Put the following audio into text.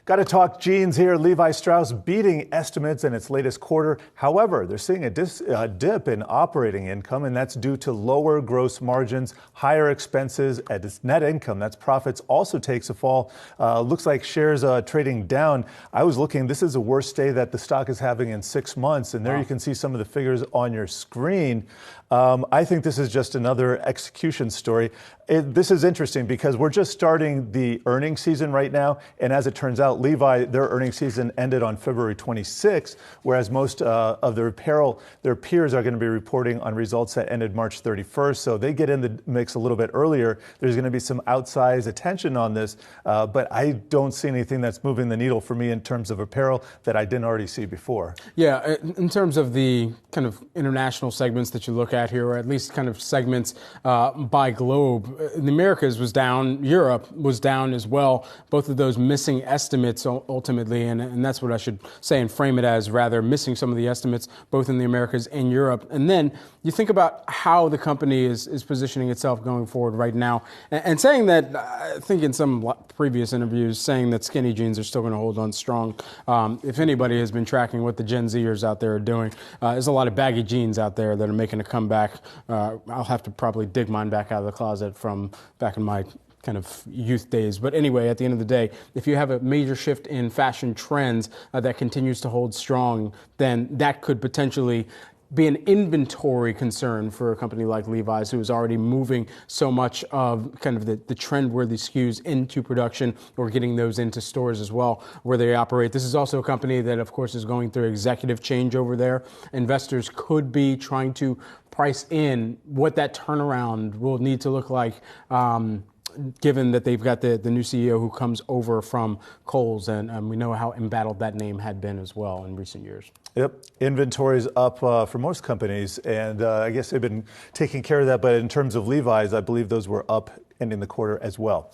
Got to talk jeans here. Levi Strauss beating estimates in its latest quarter. However, they're seeing a dip in operating income, and that's due to lower gross margins, higher expenses, and its net income, that's profits, also takes a fall. Looks like shares trading down. I was looking, this is the worst day that the stock is having in 6 months, and there you can see some of the figures on your screen. I think this is just another execution story. This is interesting because we're just starting the earnings season right now. And as it turns out, Levi, their earnings season ended on February 26th, whereas most of their peers are going to be reporting on results that ended March 31st. So they get in the mix a little bit earlier. There's going to be some outsized attention on this, but I don't see anything that's moving the needle for me in terms of apparel that I didn't already see before. Yeah, in terms of the kind of international segments that you look at here, or at least kind of segments by globe, the Americas was down, Europe was down as well. Both of those missing estimates ultimately, and that's what I should say and frame it as, rather, missing some of the estimates both in the Americas and Europe. And then you think about how the company is positioning itself going forward right now, and saying that, I think in some previous interviews, saying that skinny jeans are still going to hold on strong. If anybody has been tracking what the Gen Zers out there are doing, there's a lot of baggy jeans out there that are making a comeback. I'll have to probably dig mine back out of the closet from back in my kind of youth days. But anyway, at the end of the day, if you have a major shift in fashion trends that continues to hold strong, then that could potentially be an inventory concern for a company like Levi's, who is already moving so much of kind of the trend-worthy SKUs into production, or getting those into stores as well where they operate. This is also a company that, of course, is going through executive change over there. Investors could be trying to price in what that turnaround will need to look like, given that they've got the new CEO who comes over from Kohl's, and we know how embattled that name had been as well in recent years. Yep, inventory's up for most companies, and I guess they've been taking care of that. But in terms of Levi's, I believe those were up ending the quarter as well.